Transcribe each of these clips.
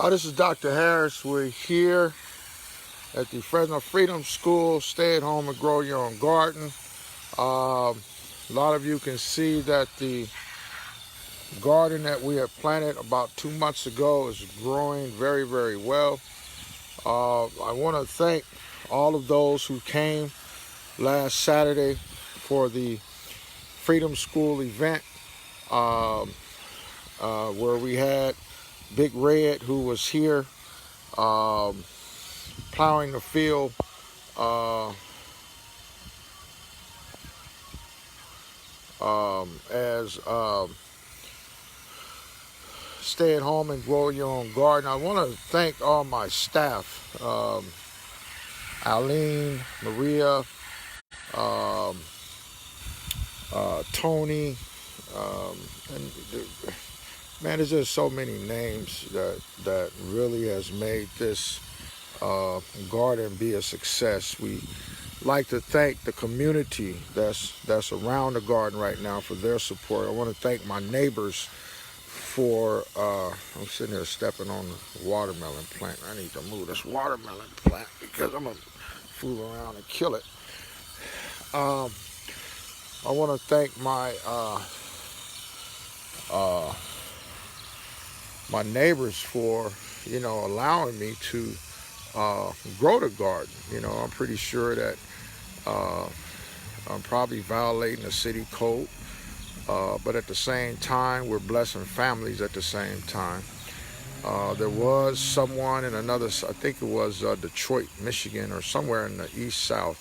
This is Dr. Harris. We're here at the Fresno Freedom School. Stay at home and grow your own garden. A lot of you can see that the garden that we had planted about 2 months ago is growing very, very well. I want to thank all of those who came last Saturday for the Freedom School event where we had Big Red, who was here plowing the field as stay at home and grow your own garden. I want to thank all my staff, Aline, Maria, Tony, and man, there's just so many names that really has made this garden be a success. We like to thank the community that's around the garden right now for their support. I want to thank my neighbors for, I'm sitting here stepping on the watermelon plant. I need to move this watermelon plant because I'm going to fool around and kill it. I want to thank my my neighbors for, allowing me to grow the garden. I'm pretty sure that I'm probably violating the city code, but at the same time, we're blessing families at the same time. There was someone in another, I think it was Detroit, Michigan, or somewhere in the East South,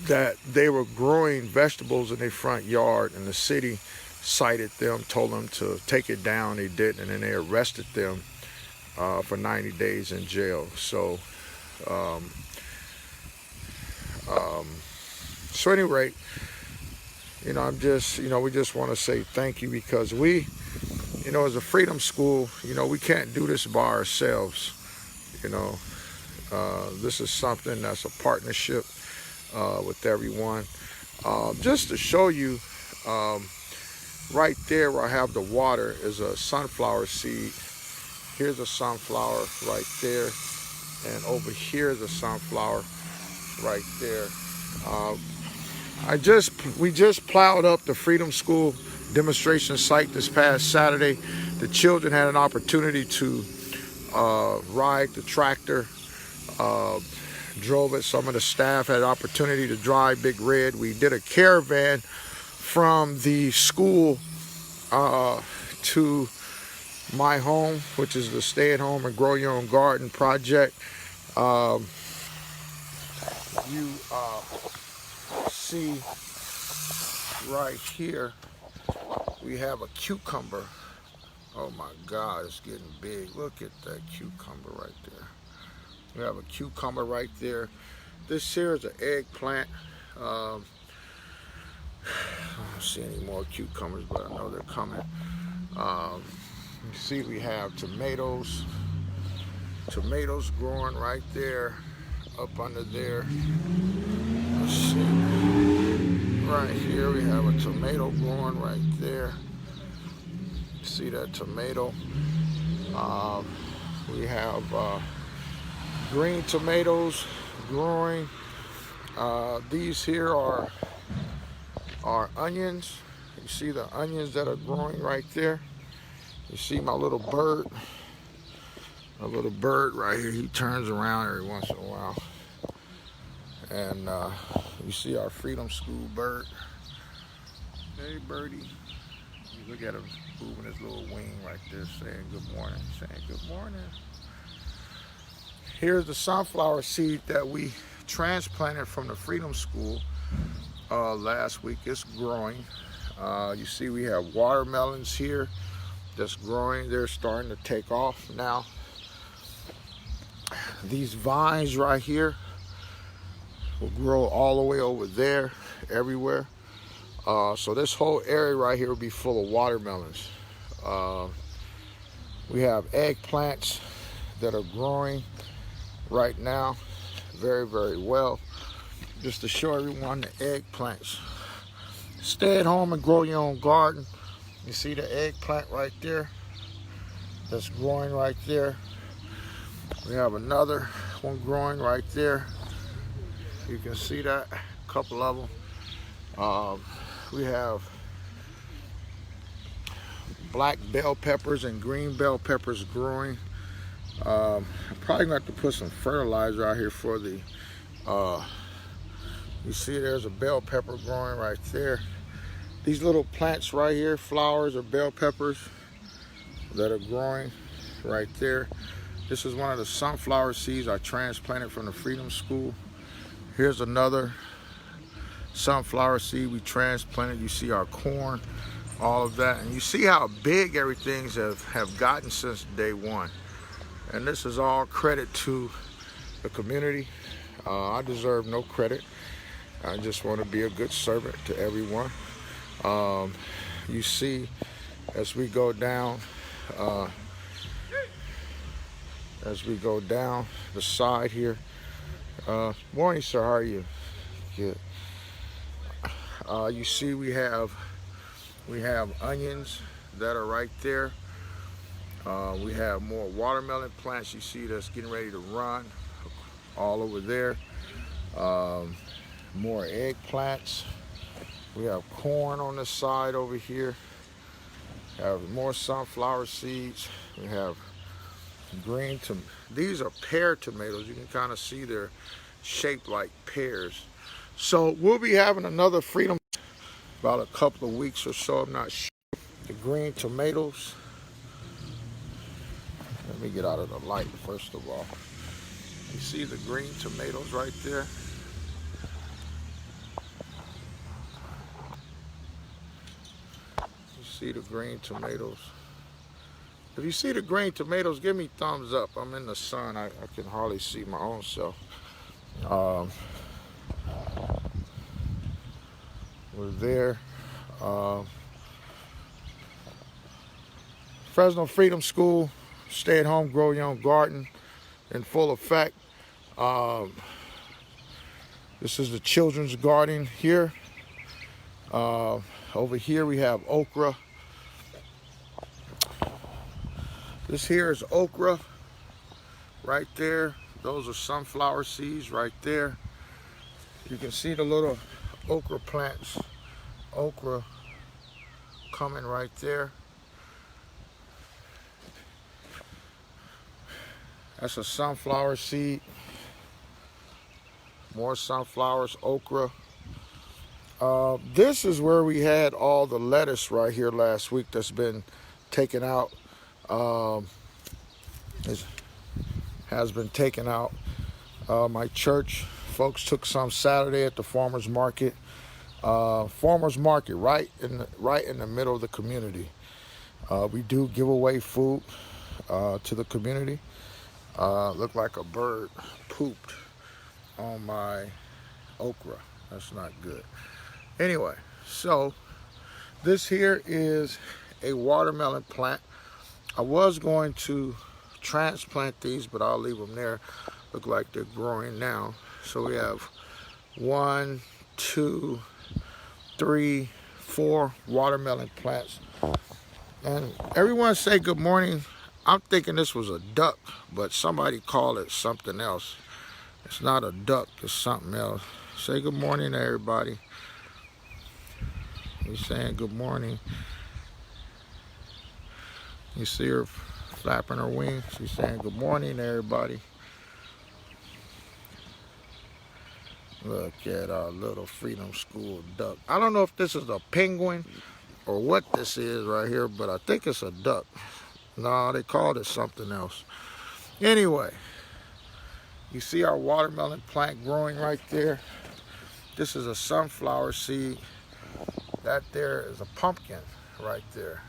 that they were growing vegetables in their front yard, and the city cited them, told them to take it down. They didn't, and then they arrested them for 90 days in jail. So, so at any rate, I'm just, we just want to say thank you, because we, as a Freedom School, we can't do this by ourselves. This is something that's a partnership with everyone. Just to show you, right there where I have the water is a sunflower seed. Here's a sunflower right there, and over here is a sunflower right there. We just plowed up the Freedom School demonstration site this past Saturday. The children had an opportunity to ride the tractor, drove it. Some of the staff had an opportunity to drive Big Red. We did a caravan from the school to my home, which is the Stay at Home and Grow Your Own Garden project. You see right here, we have a cucumber. Oh my God, it's getting big. Look at that cucumber right there. We have a cucumber right there. This here is an eggplant. I don't see any more cucumbers, but I know they're coming. You see, we have tomatoes. Tomatoes growing right there, up under there. Let's see. Right here, we have a tomato growing right there. See that tomato? We have green tomatoes growing. These here are onions. You see the onions that are growing right there. You see my little bird right here. He turns around every once in a while, and you see our Freedom School bird. Hey birdie, you look at him moving his little wing right there, saying good morning, Here's the sunflower seed that we transplanted from the Freedom School last week. It's growing. You see we have watermelons here that's growing. They're starting to take off now. These vines right here will grow all the way over there, everywhere. So this whole area right here will be full of watermelons. We have eggplants that are growing right now very, very well. Just to show everyone the eggplants. Stay at home and grow your own garden. You see the eggplant right there? that's growing right there. We have another one growing right there. You can see that, a couple of them. We have black bell peppers and green bell peppers growing. I'm probably going to have to put some fertilizer out here for the, you see there's a bell pepper growing right there. These little plants right here, flowers or bell peppers that are growing right there. This is one of the sunflower seeds I transplanted from the Freedom School. Here's another sunflower seed we transplanted. You see our corn, all of that. And you see how big everything's have gotten since day one. And this is all credit to the community. I deserve no credit. I just want to be a good servant to everyone. You see, as we go down the side here. Morning, sir. How are you? Good. You see, we have onions that are right there. We have more watermelon plants. You see, that's getting ready to run all over there. More eggplants. We have corn on the side over here. Have more sunflower seeds. We have green tomatoes. These are pear tomatoes. You can kind of see they're shaped like pears. So we'll be having another Freedom about a couple of weeks or so. I'm not sure. The green tomatoes. Let me get out of the light first of all. You see the green tomatoes right there? See the green tomatoes. If you see the green tomatoes, give me thumbs up. I'm in the sun. I can hardly see my own self. We're there. Fresno Freedom School, stay at home, grow your own garden in full effect. This is the children's garden here. Over here we have okra. This here is okra right there. Those are sunflower seeds right there. You can see the little okra plants, okra coming right there. That's a sunflower seed. More sunflowers, okra. This is where we had all the lettuce right here last week that's been taken out. Has been taken out. My church folks took some Saturday at the farmers market. Farmers market right in the middle of the community. We do give away food to the community. Looked like a bird pooped on my okra. That's not good. Anyway, so this here is a watermelon plant. I was going to transplant these, but I'll leave them there. Look like they're growing now. So we have 1, 2, 3, 4 watermelon plants. And everyone say good morning. I'm thinking this was a duck, but somebody called it something else. It's not a duck, it's something else. Say good morning to everybody. He's saying good morning. You see her flapping her wings. She's saying good morning to everybody. Look at our little Freedom School duck. I don't know if this is a penguin or what this is right here, but I think it's a duck. No, they called it something else. Anyway, you see our watermelon plant growing right there. This is a sunflower seed. That there is a pumpkin right there.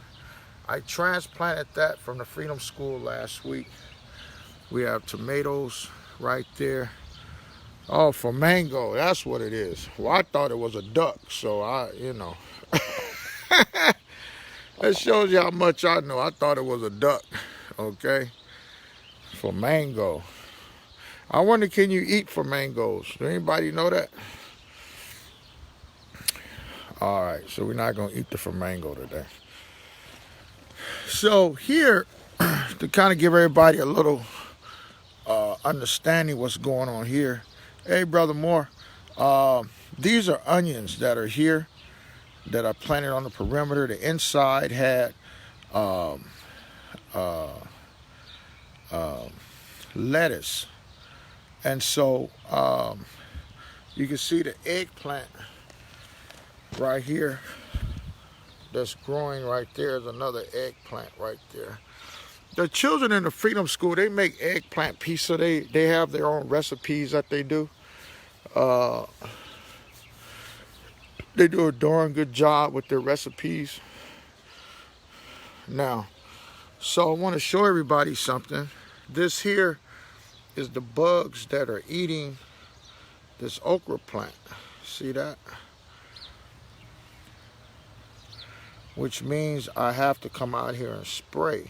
I transplanted that from the Freedom School last week. We have tomatoes right there. Oh, for mango, that's what it is. Well, I thought it was a duck, so that shows you how much I know. I thought it was a duck, okay? For mango. I wonder, can you eat for mangoes? Do anybody know that? All right, so we're not going to eat the flamingo today. So here, to kind of give everybody a little understanding what's going on here. Hey, Brother Moore, these are onions that are here that I planted on the perimeter. The inside had um, uh, lettuce. And so you can see the eggplant right here that's growing right there. Is another eggplant right there. The children in the Freedom School, they make eggplant pizza. They have their own recipes that they do. Uh, they do a darn good job with their recipes. Now, so I want to show everybody something. This here is the bugs that are eating this okra plant. See that? Which means I have to come out here and spray,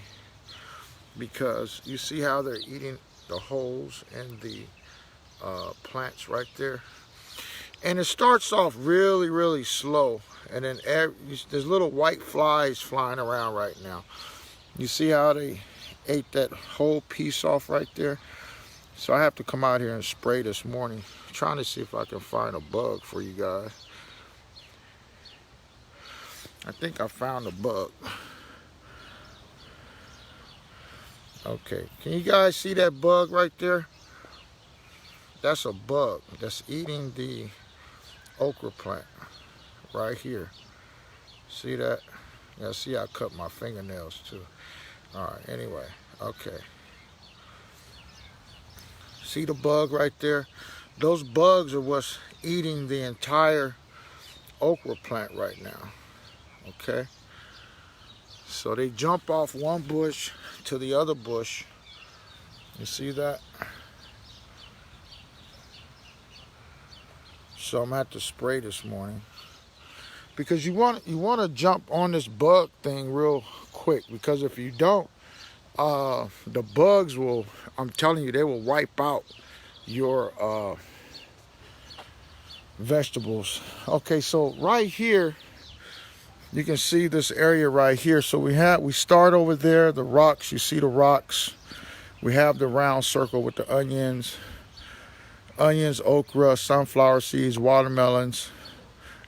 because you see how they're eating the holes in the plants right there. And it starts off really, really slow. And then there's little white flies flying around right now. You see how they ate that whole piece off right there? So I have to come out here and spray this morning, trying to see if I can find a bug for you guys. I think I found a bug. Okay, can you guys see that bug right there? That's a bug that's eating the okra plant right here. See that? Yeah, see I cut my fingernails too. All right, anyway, okay. See the bug right there? Those bugs are what's eating the entire okra plant right now. Okay? So they jump off one bush to the other bush. You see that? So I'm gonna have to spray this morning, because you want to jump on this bug thing real quick, because if you don't, the bugs will, I'm telling you, they will wipe out your vegetables. Okay, so right here you can see this area right here. So we start over there, the rocks. You see the rocks. We have the round circle with the onions, okra, sunflower seeds, watermelons,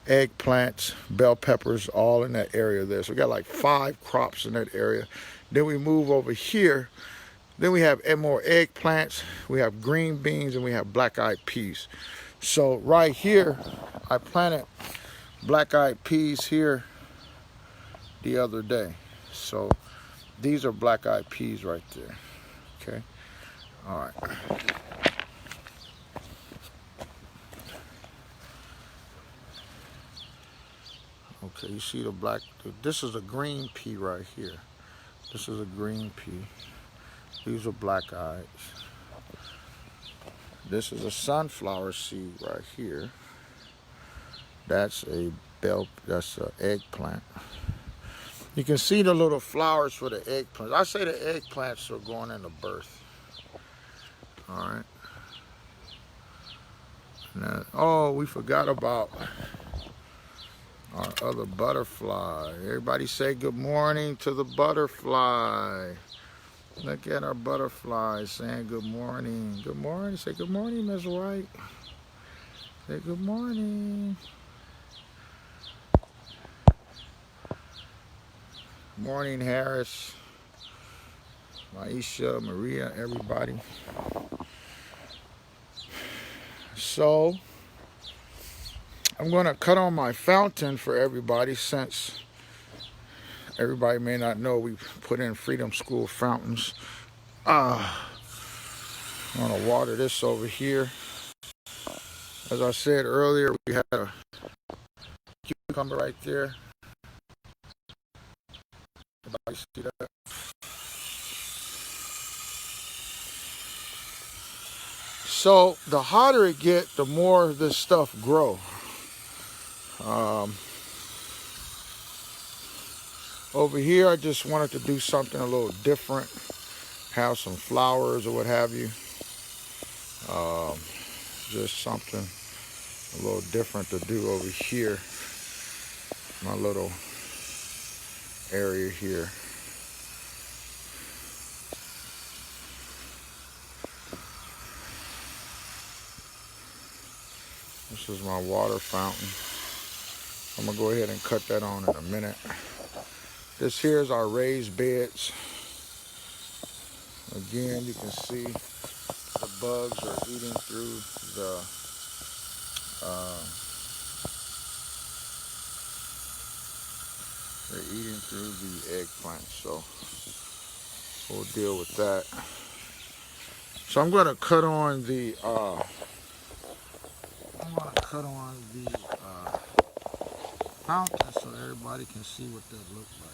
eggplants, bell peppers, all in that area there. So we got like 5 crops in that area. Then we move over here. Then we have more eggplants, we have green beans, and we have black-eyed peas. So right here, I planted black-eyed peas here the other day. So these are black-eyed peas right there. Okay, all right. Okay, you see this is a green pea right here. This is a green pea. These are black eyes. This is a sunflower seed right here. That's an eggplant. You can see the little flowers for the eggplants. I say the eggplants are going into birth. All right. Now, oh, we forgot about our other butterfly. Everybody say good morning to the butterfly. Look at our butterfly saying good morning. Good morning. Say good morning, Ms. White. Say good morning. Morning, Harris, Maisha, Maria, everybody. So I'm going to cut on my fountain for everybody, since everybody may not know we put in Freedom School fountains. I'm going to water this over here. As I said earlier, we had a cucumber right there. Everybody see that? So the hotter it gets, the more this stuff grow. Over here, I just wanted to do something a little different, have some flowers or what have you. Just something a little different to do over here, my little area here. This is my water fountain. I'm gonna go ahead and cut that on in a minute. This here is our raised beds. Again, you can see the bugs are eating through the they're eating through the eggplant, so we'll deal with that. So I'm gonna cut on the fountain so everybody can see what that looks like.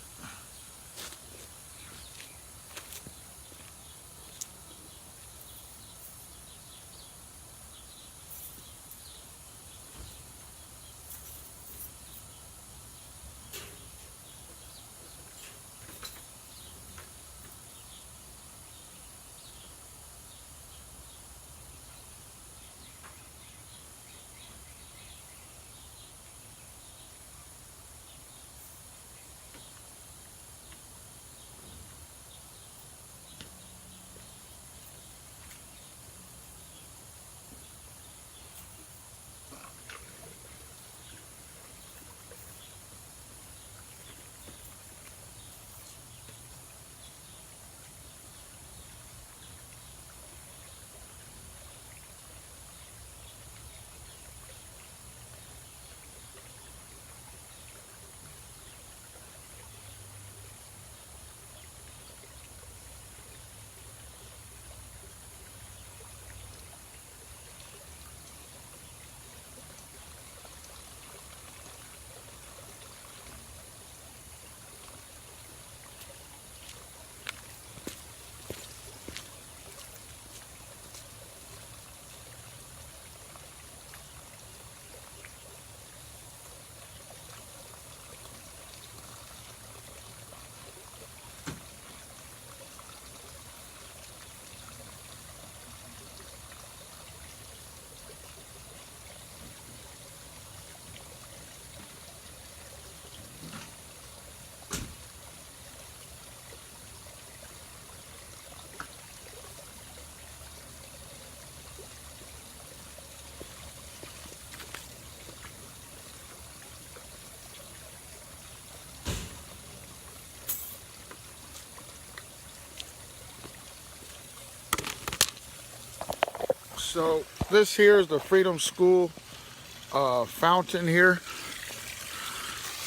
So this here is the Freedom School fountain here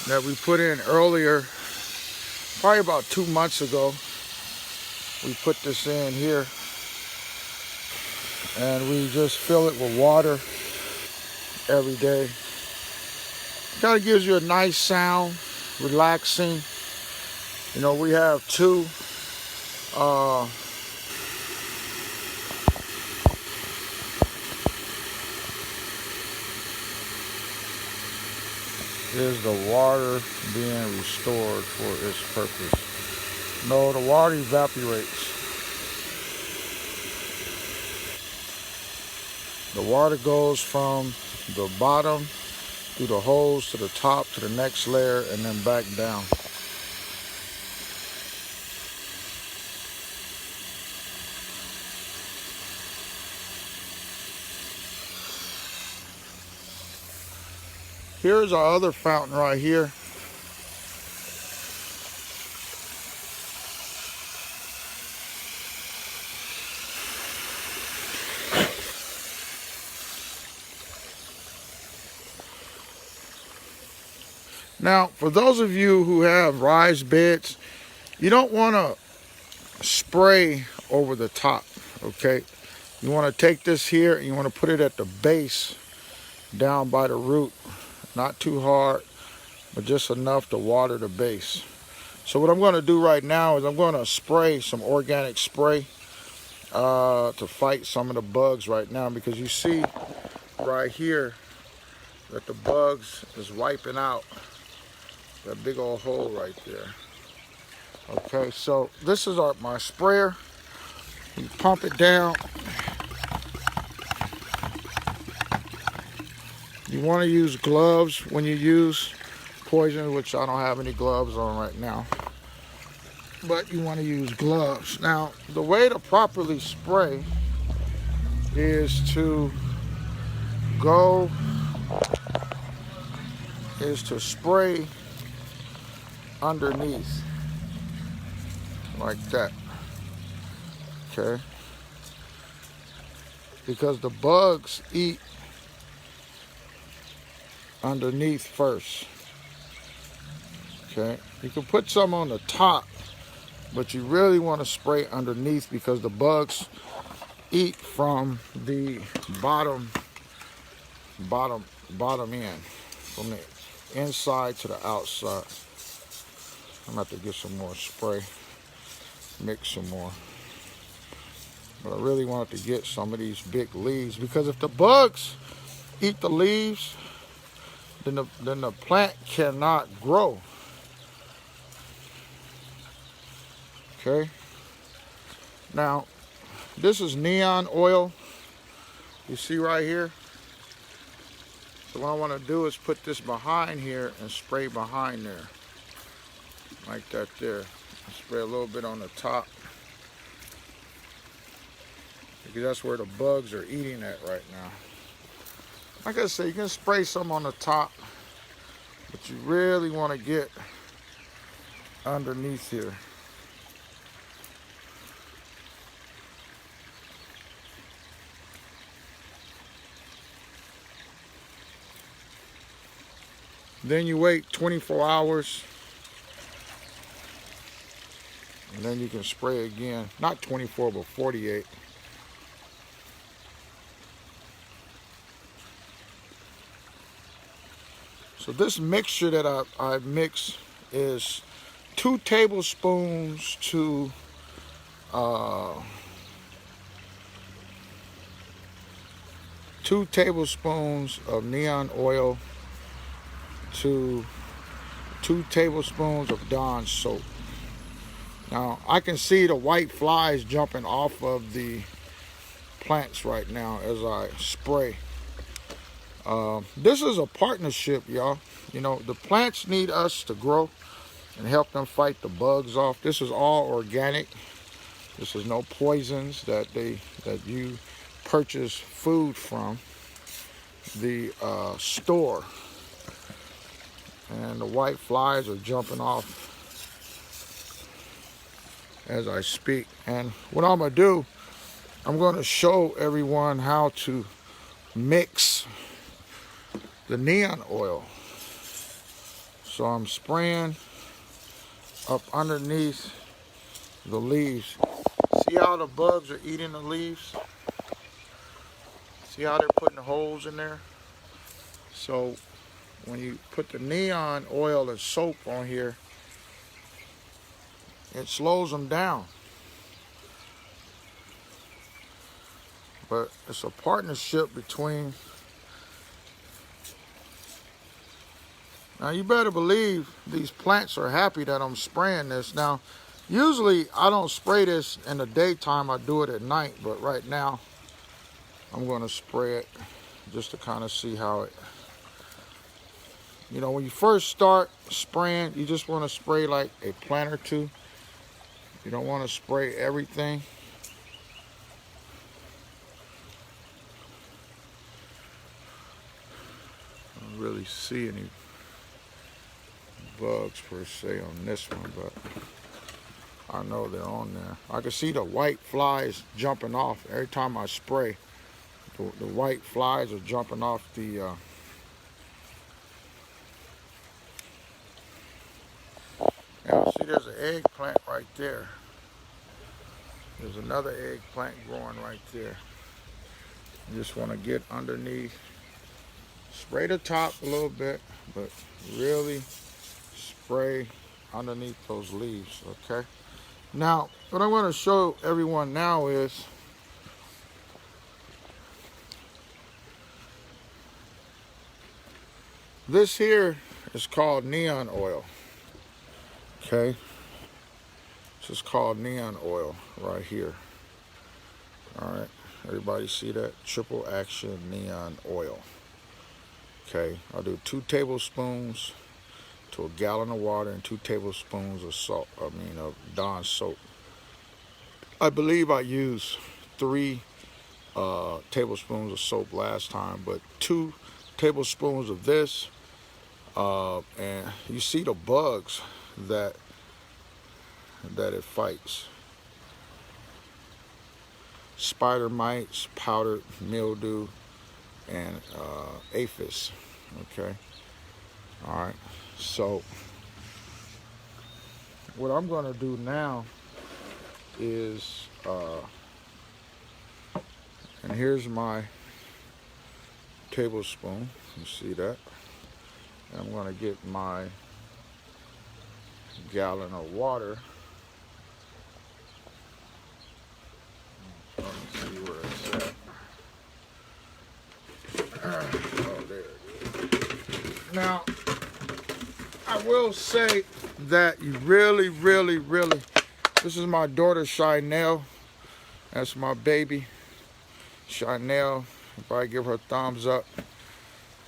that we put in earlier, probably about 2 months ago. We put this in here and we just fill it with water every day. Kind of gives you a nice sound, relaxing. You know, we have two is the water being restored for its purpose. No, the water evaporates. The water goes from the bottom through the holes to the top to the next layer and then back down. Here's our other fountain right here. Now, for those of you who have raised beds, you don't want to spray over the top, okay? You want to take this here and you want to put it at the base down by the root. Not too hard, but just enough to water the base. So what I'm going to do right now is I'm going to spray some organic spray to fight some of the bugs right now, because you see right here that the bugs is wiping out that big old hole right there. Okay, so this is my sprayer. You pump it down. You want to use gloves when you use poison, which I don't have any gloves on right now. But you want to use gloves. Now, the way to properly spray is to go is to spray underneath like that, okay? Because the bugs eat underneath first, okay? You can put some on the top, but you really want to spray underneath because the bugs eat from the bottom end, from the inside to the outside. I'm gonna have to get some more spray, mix some more. But I really wanted to get some of these big leaves because if the bugs eat the leaves, then the plant cannot grow. Okay. Now, this is neon oil. You see right here? So what I want to do is put this behind here and spray behind there. Like that there. Spray a little bit on the top. Because that's where the bugs are eating at right now. Like I said, you can spray some on the top, but you really want to get underneath here. Then you wait 24 hours, and then you can spray again. Not 24, but 48. So this mixture that I mix is 2 tablespoons to 2 tablespoons of neon oil to 2 tablespoons of Dawn soap. Now I can see the white flies jumping off of the plants right now as I spray. This is a partnership, y'all. You know, the plants need us to grow and help them fight the bugs off. This is all organic. This is no poisons that you purchase food from the store. And the white flies are jumping off as I speak. And what I'm gonna do, I'm gonna show everyone how to mix the neon oil. So I'm spraying up underneath the leaves. See how the bugs are eating the leaves? See how they're putting holes in there? So when you put the neon oil and soap on here, it slows them down. But it's a partnership between. Now you better believe these plants are happy that I'm spraying this. Now, usually I don't spray this in the daytime, I do it at night, but right now I'm gonna spray it just to kind of see how it, you know, when you first start spraying, you just wanna spray like a plant or two. You don't wanna spray everything. I don't really see any bugs per se on this one, but I know they're on there. I can see the white flies jumping off every time I spray. The white flies are jumping off the and see there's an eggplant right there. There's another eggplant growing right there. You just want to get underneath, spray the top a little bit, but really spray underneath those leaves, okay? Now, what I'm going to show everyone now is this here is called neon oil, okay? This is called neon oil right here. All right, everybody see that? Triple action neon oil. Okay, I'll do 2 tablespoons to a gallon of water and 2 tablespoons of salt, of Dawn soap. I believe I used 3 tablespoons of soap last time, but 2 tablespoons of this And you see the bugs that it fights. Spider mites, powdered mildew, and aphis. Okay. All right. So what I'm going to do now is, and here's my tablespoon. You see that? And I'm going to get my gallon of water. Let me see where it's at. Oh, there it is. Now, I will say that you really, this is my daughter, Chanel. That's my baby, Chanel. If I give her a thumbs up,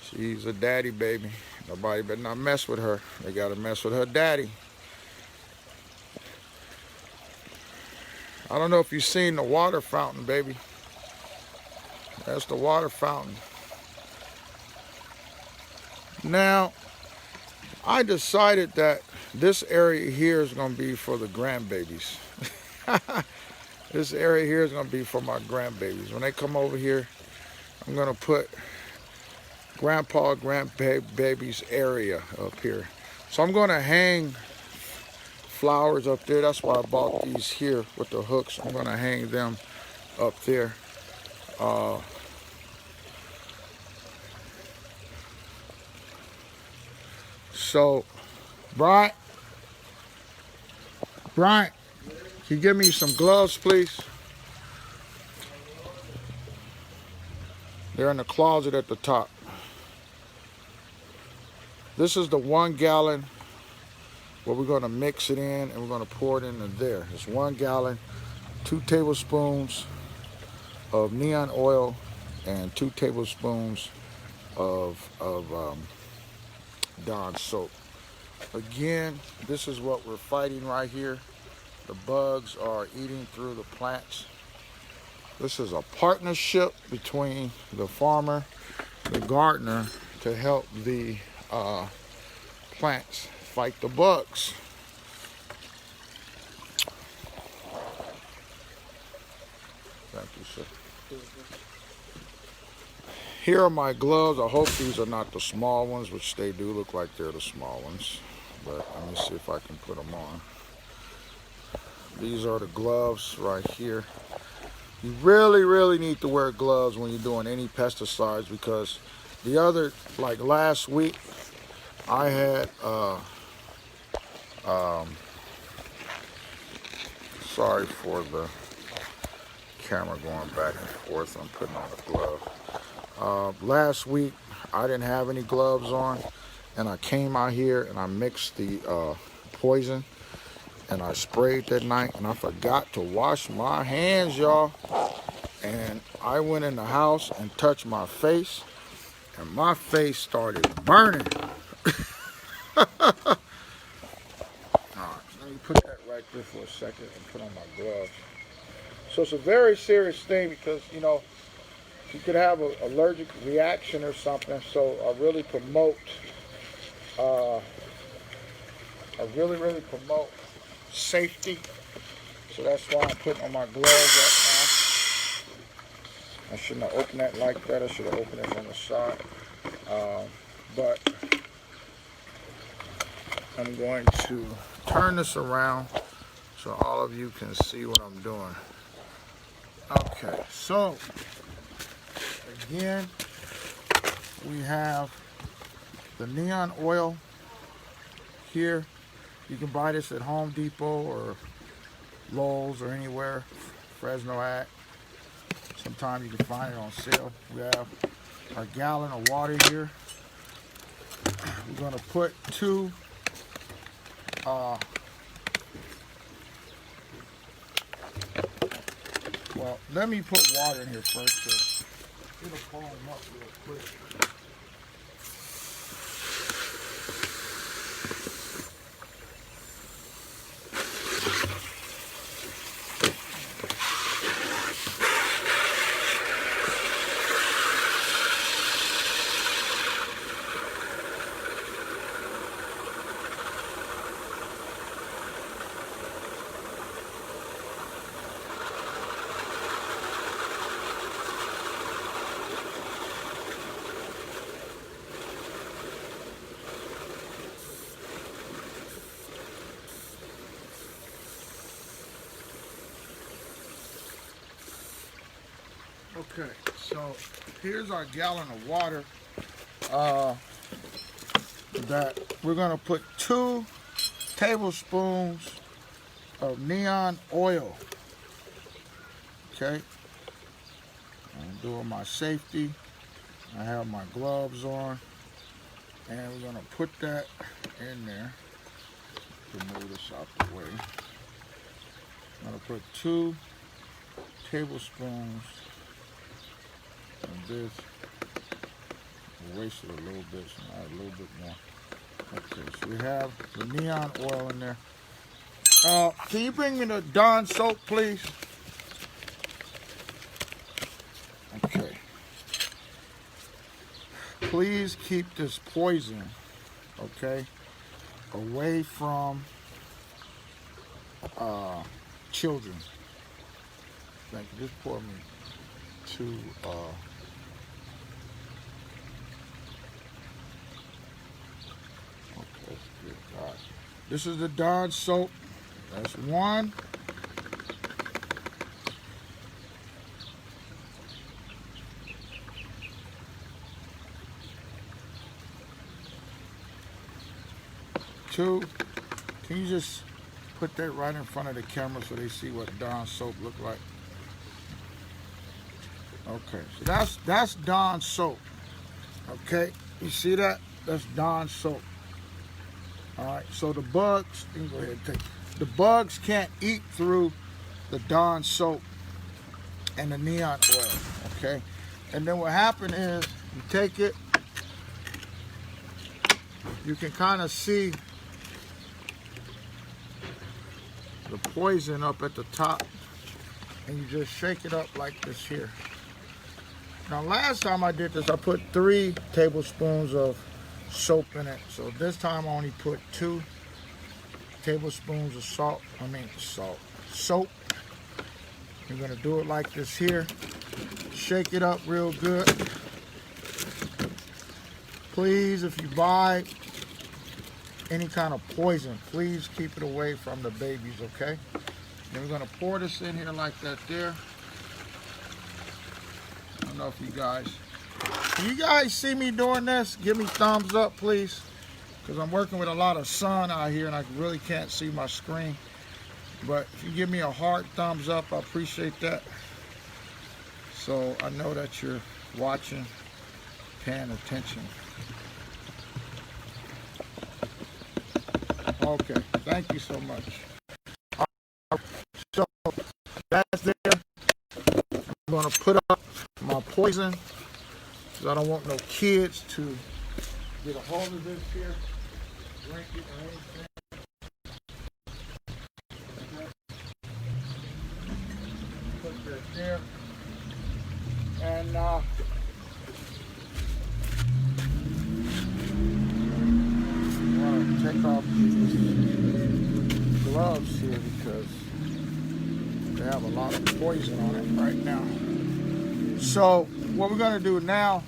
she's a daddy baby. Nobody better not mess with her. They gotta mess with her daddy. I don't know if you've seen the water fountain, baby. That's the water fountain. Now, I decided that this area here is gonna be for the grandbabies. This area here is gonna be for my grandbabies. When they come over here, I'm gonna put grandbaby's area up here. So I'm gonna hang flowers up there. That's why I bought these here with the hooks. I'm gonna hang them up there. So, Bryant, can you give me some gloves, please? They're in the closet at the top. This is the 1 gallon where we're going to mix it in and we're going to pour it into there. It's 1 gallon, 2 tablespoons of neon oil and 2 tablespoons of Dawn soap. Again, this is what we're fighting right here. The bugs are eating through the plants. This is a partnership between the farmer, the gardener, to help the plants fight the bugs. Thank you, sir. Here are my gloves. I hope these are not the small ones, which they do look like they're the small ones. But let me see if I can put them on. These are the gloves right here. You really need to wear gloves when you're doing any pesticides, because the other, like last week, I had, sorry for the camera going back and forth. I'm putting on a glove. Last week, I didn't have any gloves on, and I came out here and I mixed the poison, and I sprayed that night, and I forgot to wash my hands, y'all. And I went in the house and touched my face, and my face started burning. All right, let me put that right there for a second and put on my gloves. So it's a very serious thing, because, you know, you could have an allergic reaction or something. So I really promote, safety. So that's why I'm putting on my gloves right now. I shouldn't have opened that like that. I should have opened it on the side. But I'm going to turn this around so all of you can see what I'm doing. Okay, so again, we have the neon oil here. You can buy this at Home Depot or Lowe's or anywhere, Fresno at. Sometimes you can find it on sale. We have our gallon of water here. We're going to put 2 well, let me put water in here first, because it'll foam up real quick. Okay, so here's our gallon of water that we're gonna put 2 tablespoons of neon oil. Okay, I'm doing my safety. I have my gloves on, and we're gonna put that in there to move this out the way. I'm gonna put 2 tablespoons of this. I wasted a little bit, so I add a little bit more. Okay, so we have the neon oil in there. Can you bring me the Dawn soap, please? Okay. Please keep this poison, okay, away from children. Thank you. Just pour me 2. Okay, good. All right. This is the Dawn soap. That's 1. Two. Can you just put that right in front of the camera so they see what Dawn soap look like? Okay, so that's Dawn soap. Okay, you see that? That's Dawn soap. All right, so the bugs, you can go ahead and take. The bugs can't eat through the Dawn soap and the neon oil. Okay, and then what happened is you take it. You can kind of see the poison up at the top, and you just shake it up like this here. Now last time I did this, I put 3 tablespoons of soap in it. So this time I only put 2 tablespoons of soap. Soap. You're gonna do it like this here. Shake it up real good. Please, if you buy any kind of poison, please keep it away from the babies, okay? Then we're gonna pour this in here like that there. I don't know if can you guys see me doing this? Give me thumbs up, please, because I'm working with a lot of sun out here and I really can't see my screen. But if you give me a hard thumbs up, I appreciate that. So I know that you're watching, paying attention. Okay, thank you so much. So that's there. I'm gonna put up my poison because I don't want no kids to get a hold of this here, drink it or anything. Put that there. And take off these gloves here because they have a lot of poison on it right now. So what we're gonna do now,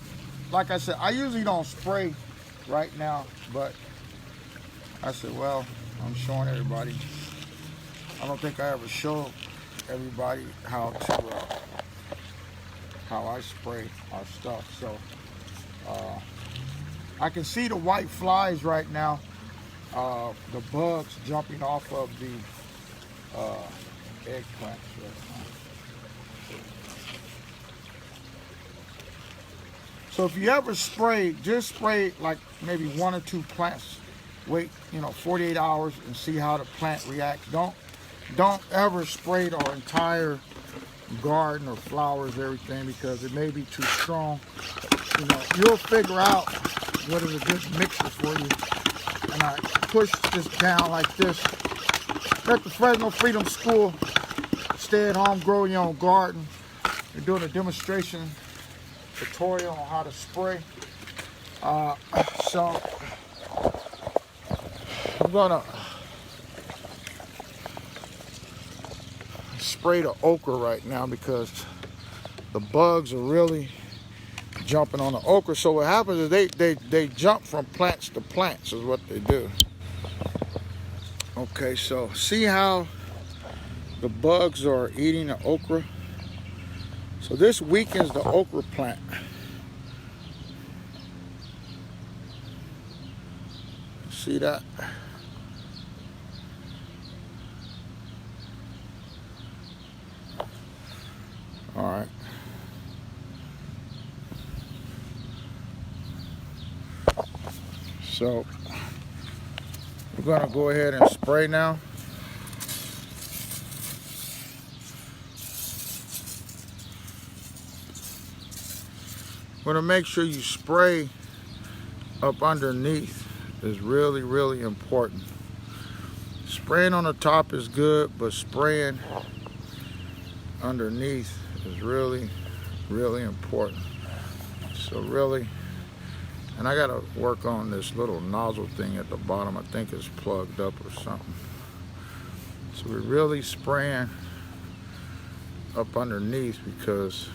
like I said, I usually don't spray right now, but I said, well, I'm showing everybody. I don't think I ever showed everybody how I spray our stuff. So I can see the white flies right now. The bugs jumping off of the eggplants right now. So if you ever spray, just spray like maybe 1 or 2 plants. Wait, 48 hours and see how the plant reacts. Don't ever spray the entire garden or flowers, everything, because it may be too strong. You'll figure out what is a good mixture for you. And I push this down like this. At the Fresno Freedom School, stay at home, grow your own garden. We're doing a demonstration tutorial on how to spray. So I'm gonna spray the okra right now because the bugs are really jumping on the okra. So what happens is they jump from plants to plants is what they do. Okay, so see how the bugs are eating the okra? So this weakens the okra plant. See that? All right. So we're gonna go ahead and spray now. We're gonna make sure you spray up underneath is really, really important. Spraying on the top is good, but spraying underneath is really, really important. So really, and I gotta work on this little nozzle thing at the bottom. I think it's plugged up or something. So we're really spraying up underneath because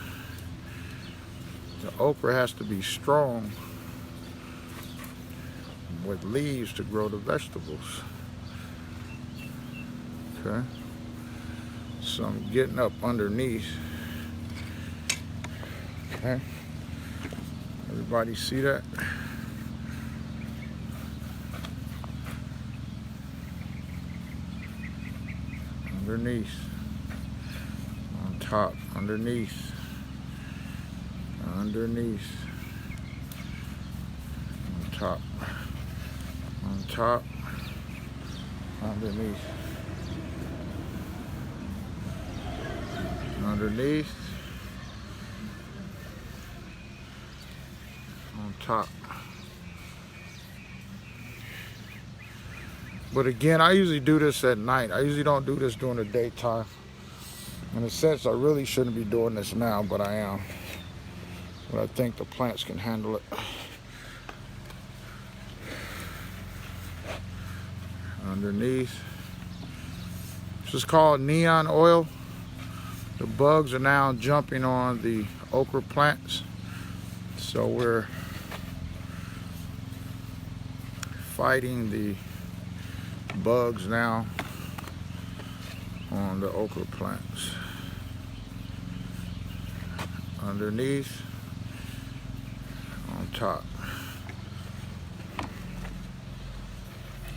the okra has to be strong with leaves to grow the vegetables. Okay. So I'm getting up underneath. Okay. Everybody see that? Underneath. On top. Underneath. Underneath. On top. On top. Underneath. Underneath. On top. But again, I usually do this at night. I usually don't do this during the daytime. In a sense, I really shouldn't be doing this now, but I am. But I think the plants can handle it. Underneath. This is called neon oil. The bugs are now jumping on the okra plants. So we're fighting the bugs now on the okra plants. Underneath, on top.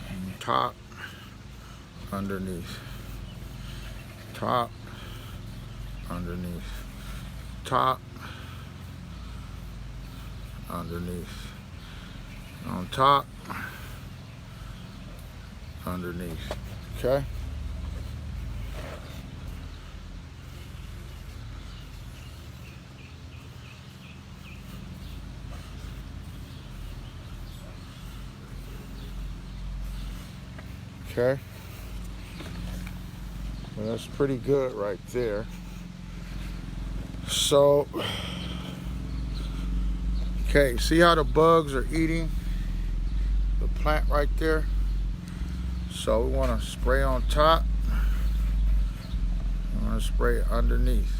On top, underneath. Top, underneath. Top, underneath. On top, underneath. Okay? Okay? Well, that's pretty good right there. So, okay, see how the bugs are eating the plant right there? So we want to spray on top. We want to spray underneath.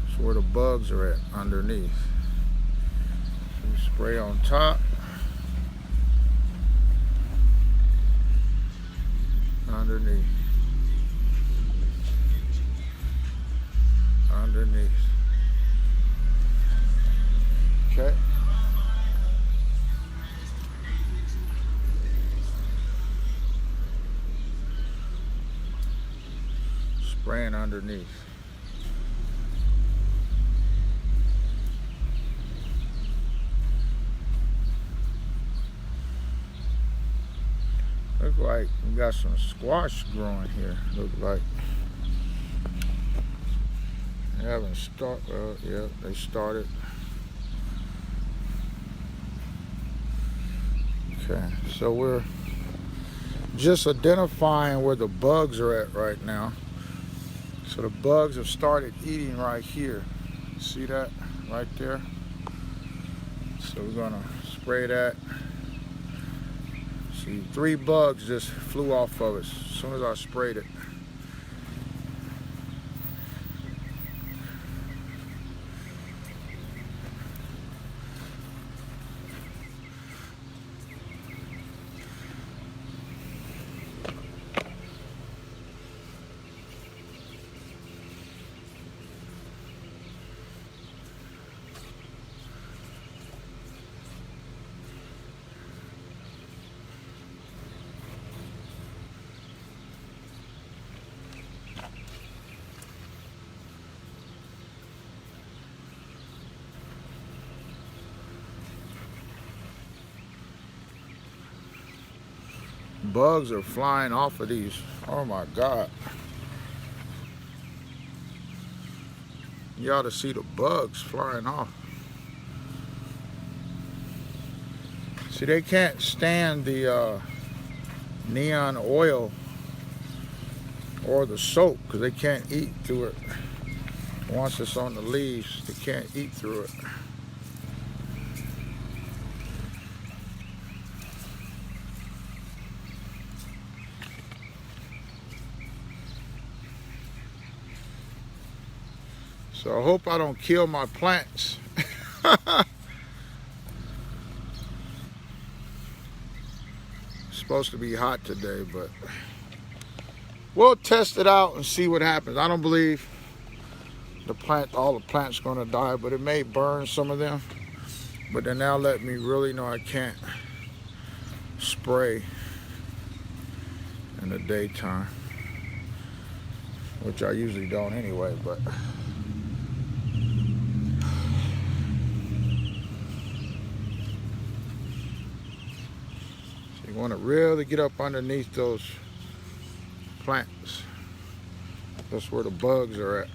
That's where the bugs are at, underneath. We spray on top. Underneath. Underneath. Okay. Spraying underneath. Look like we got some squash growing here. Look like they haven't started. Yeah, they started. Okay, so we're just identifying where the bugs are at right now. So the bugs have started eating right here. See that right there? So we're gonna spray that. See, 3 bugs just flew off of it as soon as I sprayed it. bugs are flying off of these. Oh my God. You ought to see the bugs flying off. See, they can't stand the neon oil or the soap because they can't eat through it. Once it's on the leaves, they can't eat through it. So I hope I don't kill my plants. It's supposed to be hot today, but we'll test it out and see what happens. I don't believe all the plants are gonna die, but it may burn some of them. But then that'll let me really know I can't spray in the daytime, which I usually don't anyway, but so you want to really get up underneath those plants. That's where the bugs are at.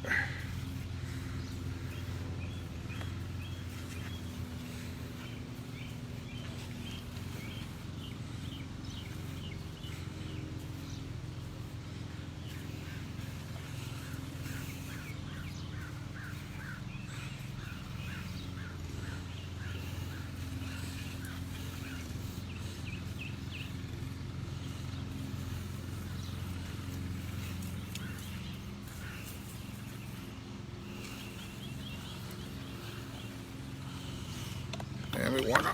And we want to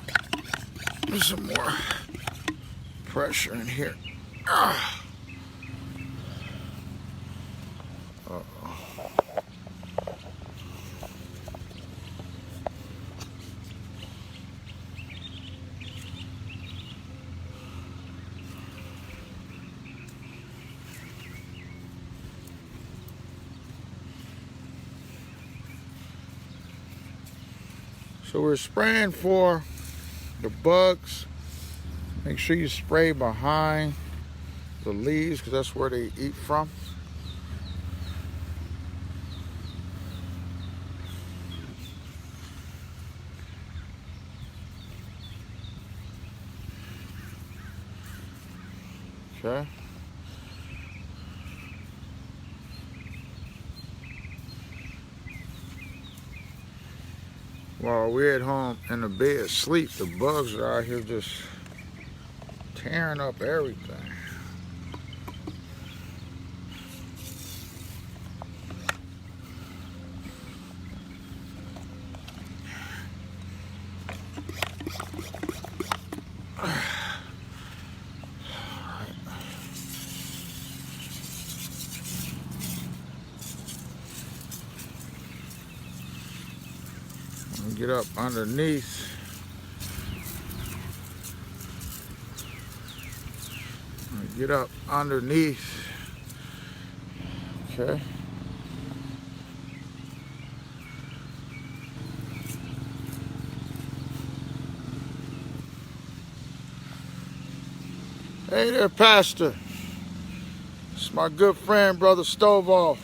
do some more pressure in here. So we're spraying for the bugs. Make sure you spray behind the leaves because that's where they eat from. Okay. While we're at home in the bed sleep, the bugs are out here just tearing up everything. Get up underneath. Get up underneath. Okay. Hey there, Pastor. It's my good friend, Brother Stovall.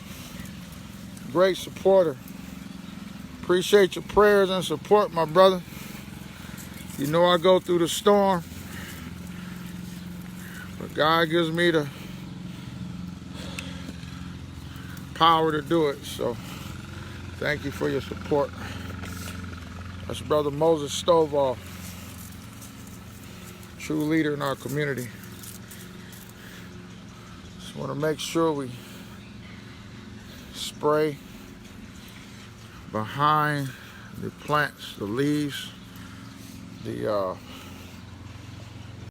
Great supporter. Appreciate your prayers and support, my brother. You know I go through the storm, but God gives me the power to do it. So thank you for your support. That's Brother Moses Stovall, true leader in our community. Just want to make sure we spray behind the plants, the leaves, the